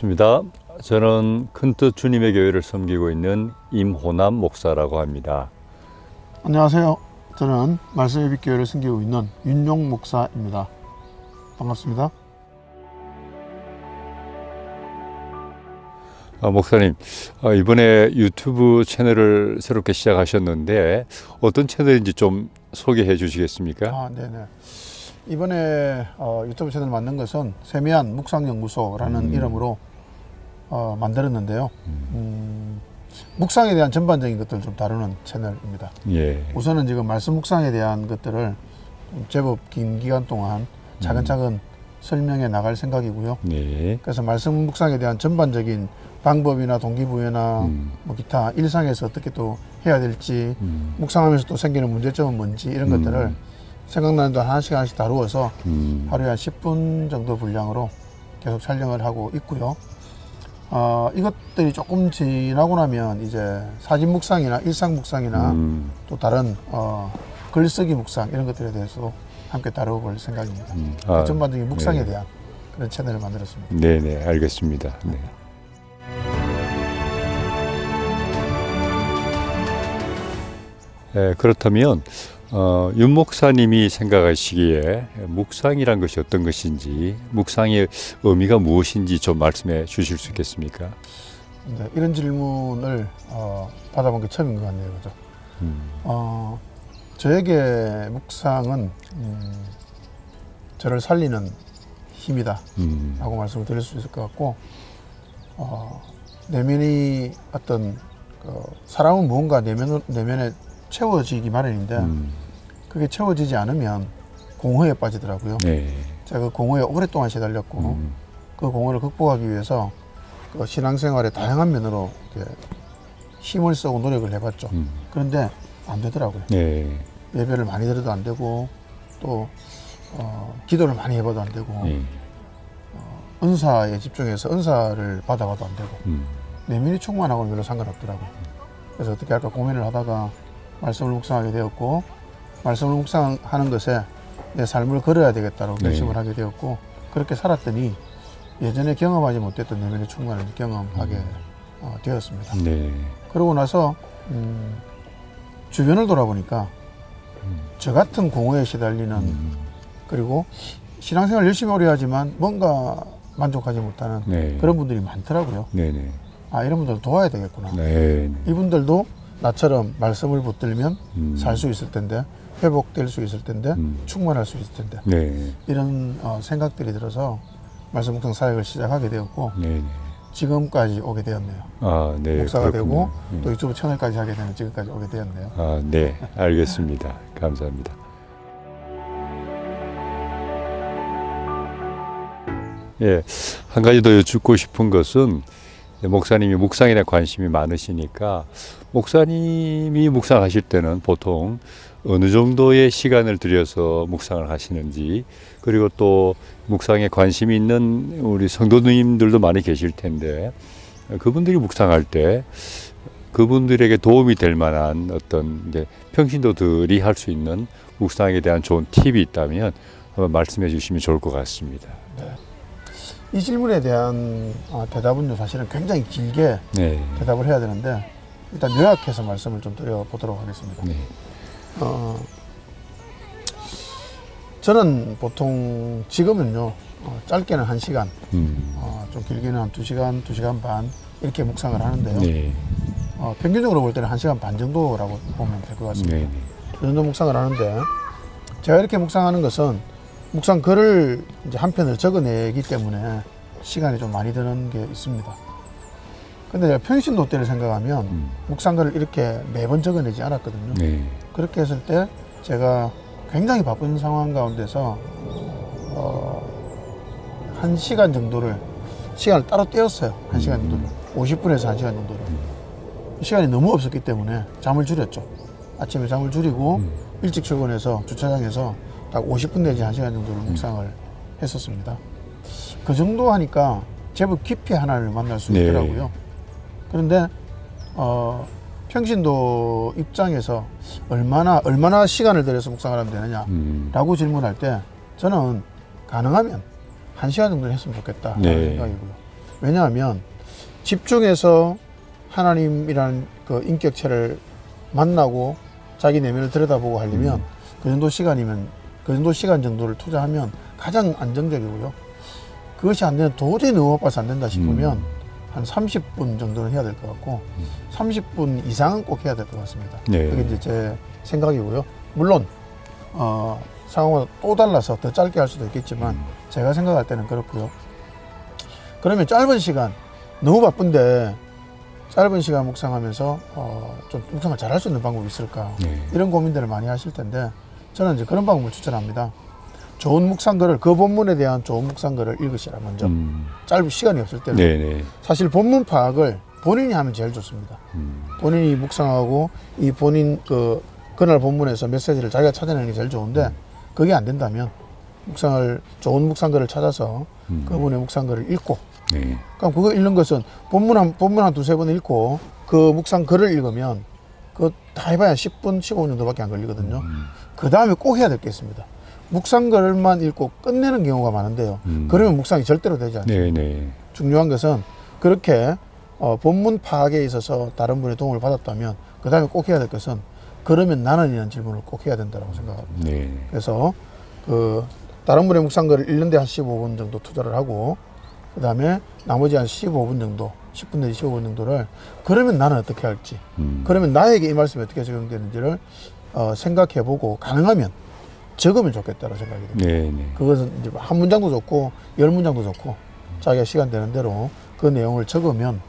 반갑습니다. 저는 큰뜻 주님의 교회를 섬기고 있는 임호남 목사라고 합니다. 안녕하세요. 저는 말씀의 빛 교회를 섬기고 있는 윤용 목사입니다. 반갑습니다. 목사님, 이번에 유튜브 채널을 새롭게 시작하셨는데 어떤 채널인지 좀 소개해 주시겠습니까? 네네. 이번에 유튜브 채널 만든 것은 세미한 묵상연구소라는 이름으로 만들었는데요. 묵상에 대한 전반적인 것들을 좀 다루는 채널입니다. 예. 우선은 지금 말씀 묵상에 대한 것들을 제법 긴 기간 동안 차근차근 설명해 나갈 생각이고요. 네. 그래서 말씀 묵상에 대한 전반적인 방법이나 동기부여나 뭐 기타 일상에서 어떻게 또 해야 될지 묵상하면서 또 생기는 문제점은 뭔지 이런 것들을 생각나는 동안 하나씩 다루어서 하루에 한 10분 정도 분량으로 계속 촬영을 하고 있고요. 이것들이 조금 지나고 나면 이제 사진 묵상이나 일상 묵상이나 또 다른 글쓰기 묵상 이런 것들에 대해서 함께 다뤄볼 생각입니다. 전반적인 묵상에 네. 대한 그런 채널을 만들었습니다. 네네, 알겠습니다. 네. 그렇다면 윤 목사님이 생각하시기에 묵상이란 것이 어떤 것인지, 묵상의 의미가 무엇인지 좀 말씀해 주실 수 있겠습니까? 네, 이런 질문을 받아본 게 처음인 것 같네요. 그죠? 저에게 묵상은 저를 살리는 힘이다 라고 말씀을 드릴 수 있을 것 같고, 내면이 어떤 사람은 무언가 내면에 채워지기 마련인데 그게 채워지지 않으면 공허에 빠지더라고요. 네. 제가 그 공허에 오랫동안 시달렸고 그 공허를 극복하기 위해서 그 신앙생활의 다양한 면으로 이렇게 힘을 쓰고 노력을 해봤죠. 그런데 안 되더라고요. 네. 예배를 많이 드려도 안 되고 또 기도를 많이 해봐도 안 되고 네. 은사에 집중해서 은사를 받아봐도 안 되고 내면이 충만하고는 별로 상관없더라고요. 그래서 어떻게 할까 고민을 하다가 말씀을 묵상하게 되었고, 말씀을 묵상하는 것에 내 삶을 걸어야 되겠다고 결심을 하게 되었고, 그렇게 살았더니 예전에 경험하지 못했던 내면의 충만을 경험하게 되었습니다. 네. 그러고 나서 주변을 돌아보니까 저 같은 공허에 시달리는 그리고 신앙생활 열심히 오래 하지만 뭔가 만족하지 못하는 네. 그런 분들이 많더라고요. 네네. 이런 분들 도와야 되겠구나. 네. 이분들도 나처럼 말씀을 붙들면 살 수 있을 텐데, 회복될 수 있을 텐데, 충만할 수 있을 텐데, 네. 이런 생각들이 들어서 말씀 묵상 사역을 시작하게 되었고, 네. 지금까지 오게 되었네요. 네. 목사가 그렇군요. 되고 또 유튜브 채널까지 하게 되는 지금까지 오게 되었네요. 네. 알겠습니다. 감사합니다. 예, 한 가지 더 여쭙고 싶은 것은 목사님이 묵상에 대한 관심이 많으시니까 목사님이 묵상하실 때는 보통 어느 정도의 시간을 들여서 묵상을 하시는지, 그리고 또 묵상에 관심이 있는 우리 성도님들도 많이 계실 텐데 그분들이 묵상할 때 그분들에게 도움이 될 만한 어떤 이제 평신도들이 할 수 있는 묵상에 대한 좋은 팁이 있다면 한번 말씀해 주시면 좋을 것 같습니다. 네. 이 질문에 대한 대답은요, 사실은 굉장히 길게 네. 대답을 해야 되는데 일단 요약해서 말씀을 좀 드려보도록 하겠습니다. 네. 저는 보통 지금은요, 짧게는 1시간, 좀 길게는 한 2시간, 2시간 반 이렇게 묵상을 하는데요. 네. 평균적으로 볼 때는 1시간 반 정도라고 보면 될 것 같습니다. 네. 그 정도 묵상을 하는데, 제가 이렇게 묵상하는 것은 묵상 글을 이제 한 편을 적어내기 때문에 시간이 좀 많이 드는 게 있습니다. 근데 제가 평신도 때를 생각하면 묵상 글을 이렇게 매번 적어내지 않았거든요. 네. 그렇게 했을 때 제가 굉장히 바쁜 상황 가운데서 1시간 정도를 시간을 따로 떼었어요. 1시간 정도를 50분에서 1시간 정도를 시간이 너무 없었기 때문에 잠을 줄였죠. 아침에 잠을 줄이고 일찍 출근해서 주차장에서 딱 50분 내지 1시간 정도를 묵상을 했었습니다. 그 정도 하니까 제법 깊이 하나를 만날 수 있더라고요. 그런데 평신도 입장에서 얼마나 시간을 들여서 묵상을 하면 되느냐라고 질문할 때 저는 가능하면 1시간 정도 했으면 좋겠다 네. 생각이고요. 왜냐하면 집중해서 하나님이라는 그 인격체를 만나고 자기 내면을 들여다보고 하려면 그 정도 시간이면 그 정도 시간 정도를 투자하면 가장 안정적이고요. 그것이 안 되면 도저히 너무 바빠서 안 된다 싶으면 한 30분 정도는 해야 될 것 같고 30분 이상은 꼭 해야 될 것 같습니다. 네. 그게 이제 제 생각이고요. 물론 상황마다 또 달라서 더 짧게 할 수도 있겠지만 제가 생각할 때는 그렇고요. 그러면 짧은 시간 너무 바쁜데 짧은 시간 묵상하면서 좀 묵상을 잘 할 수 있는 방법이 있을까 네. 이런 고민들을 많이 하실 텐데 저는 이제 그런 방법을 추천합니다. 좋은 묵상글을 그 본문에 대한 좋은 묵상글을 읽으시라 먼저 짧은 시간이 없을 때는 네네. 사실 본문 파악을 본인이 하면 제일 좋습니다. 본인이 묵상하고 이 본인 그날 본문에서 메시지를 자기가 찾아내는 게 제일 좋은데 그게 안 된다면 좋은 묵상글을 찾아서 그분의 묵상글을 읽고 네. 그럼 그거 읽는 것은 본문 한 두세 번 읽고 그 묵상글을 읽으면 그거 다 해봐야 10분, 15분 정도밖에 안 걸리거든요. 그 다음에 꼭 해야 될 게 있습니다. 묵상글만 읽고 끝내는 경우가 많은데요. 그러면 묵상이 절대로 되지 않습니다. 네네. 중요한 것은 그렇게 본문 파악에 있어서 다른 분의 도움을 받았다면 그 다음에 꼭 해야 될 것은 그러면 나는 이라는 질문을 꼭 해야 된다고 생각합니다. 네. 그래서 다른 분의 묵상글을 읽는데 한 15분 정도 투자를 하고 그 다음에 나머지 한 15분 정도 10분 내지 15분 정도를 그러면 나는 어떻게 할지 그러면 나에게 이 말씀이 어떻게 적용되는지를 생각해보고 가능하면 적으면 좋겠다고 생각이 듭니다. 네네. 그것은 이제 한 문장도 좋고 10문장도 좋고 자기가 시간 되는 대로 그 내용을 적으면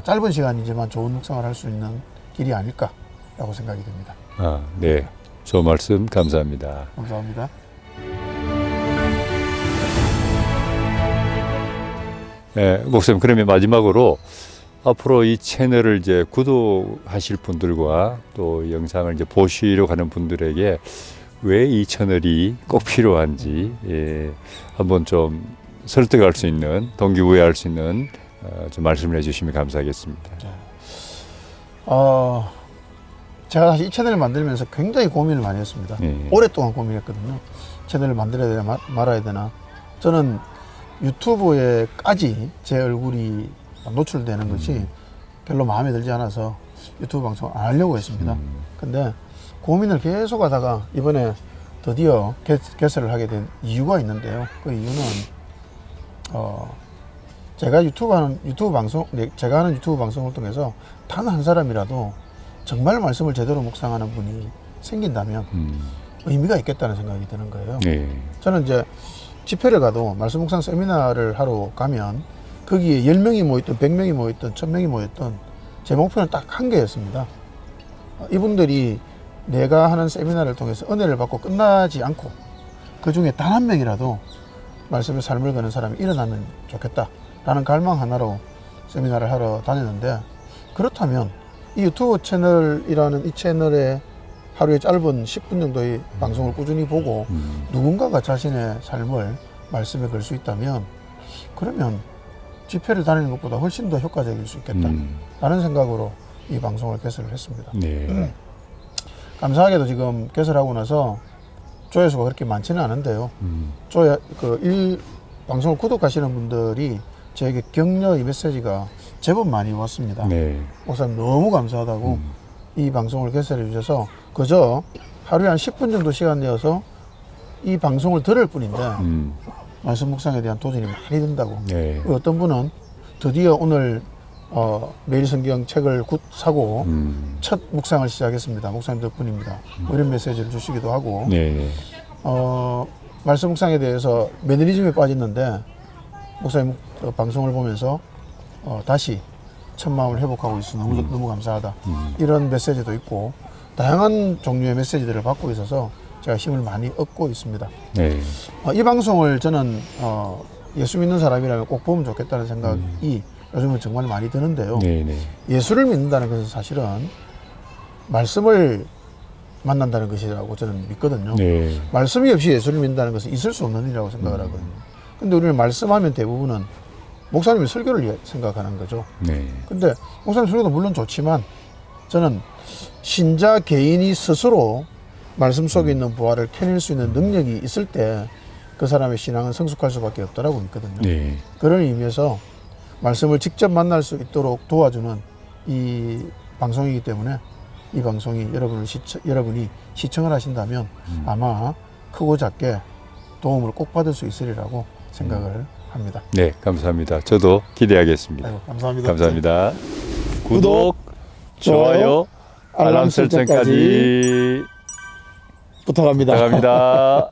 짧은 시간이지만 좋은 묵상을 할 수 있는 길이 아닐까라고 생각이 듭니다. 네. 좋은 말씀 감사합니다. 감사합니다. 네, 목사님 그러면 마지막으로 앞으로 이 채널을 이제 구독하실 분들과 또 영상을 이제 보시러 가는 분들에게 왜 이 채널이 꼭 필요한지 한번 좀 설득할 수 있는 동기부여할 수 있는 좀 말씀을 해주시면 감사하겠습니다. 제가 사실 이 채널을 만들면서 굉장히 고민을 많이 했습니다. 오랫동안 고민했거든요. 채널을 만들어야 되나 말아야 되나. 저는 유튜브에까지 제 얼굴이 노출되는 것이 별로 마음에 들지 않아서 유튜브 방송 안 하려고 했습니다. 근데 고민을 계속 하다가 이번에 드디어 개설을 하게 된 이유가 있는데요. 그 이유는 제가 하는 유튜브 방송을 통해서 단 한 사람이라도 정말 말씀을 제대로 묵상하는 분이 생긴다면 의미가 있겠다는 생각이 드는 거예요. 네. 저는 이제 집회를 가도 말씀 묵상 세미나를 하러 가면 거기에 10명이 모였든 100명이 모였든 1000명이 모였든 제 목표는 딱 한 개였습니다. 이분들이 내가 하는 세미나를 통해서 은혜를 받고 끝나지 않고 그 중에 단 한 명이라도 말씀의 삶을 거는 사람이 일어나면 좋겠다라는 갈망 하나로 세미나를 하러 다녔는데 그렇다면 이 유튜브 채널이라는 이 채널에 하루에 짧은 10분 정도의 방송을 꾸준히 보고 누군가가 자신의 삶을 말씀에 걸 수 있다면 그러면 집회를 다니는 것보다 훨씬 더 효과적일 수 있겠다라는 생각으로 이 방송을 개설을 했습니다. 네. 감사하게도 지금 개설하고 나서 조회수가 그렇게 많지는 않은데요. 방송을 구독하시는 분들이 저에게 격려의 메시지가 제법 많이 왔습니다. 네. 목사님 너무 감사하다고 이 방송을 개설해 주셔서 그저 하루에 한 10분 정도 시간 내어서 이 방송을 들을 뿐인데 말씀 묵상에 대한 도전이 많이 든다고. 네. 어떤 분은 드디어 오늘 매일 성경 책을 사고 첫 묵상을 시작했습니다. 목사님 덕분입니다. 이런 메시지를 주시기도 하고 네. 말씀 묵상에 대해서 매너리즘에 빠졌는데 목사님 방송을 보면서 다시 첫 마음을 회복하고 있어 너무 감사하다. 이런 메시지도 있고 다양한 종류의 메시지들을 받고 있어서 제가 힘을 많이 얻고 있습니다. 네. 이 방송을 저는 예수 믿는 사람이라면 꼭 보면 좋겠다는 생각이 요즘은 정말 많이 드는데요. 네. 예수를 믿는다는 것은 사실은 말씀을 만난다는 것이라고 저는 믿거든요. 네. 말씀이 없이 예수를 믿는다는 것은 있을 수 없는 일이라고 생각을 하거든요. 근데 우리는 말씀하면 대부분은 목사님의 설교를 생각하는 거죠. 네. 근데 목사님 설교도 물론 좋지만 저는 신자 개인이 스스로 말씀 속에 있는 부활을 캐낼 수 있는 능력이 있을 때 그 사람의 신앙은 성숙할 수밖에 없다라고 믿거든요. 네. 그런 의미에서 말씀을 직접 만날 수 있도록 도와주는 이 방송이기 때문에 이 방송이 여러분이 시청을 하신다면 아마 크고 작게 도움을 꼭 받을 수 있으리라고 생각을 합니다. 네, 감사합니다. 저도 기대하겠습니다. 아이고, 감사합니다. 감사합니다. 구독, 좋아요, 알람 설정까지 부탁합니다. 부탁합니다.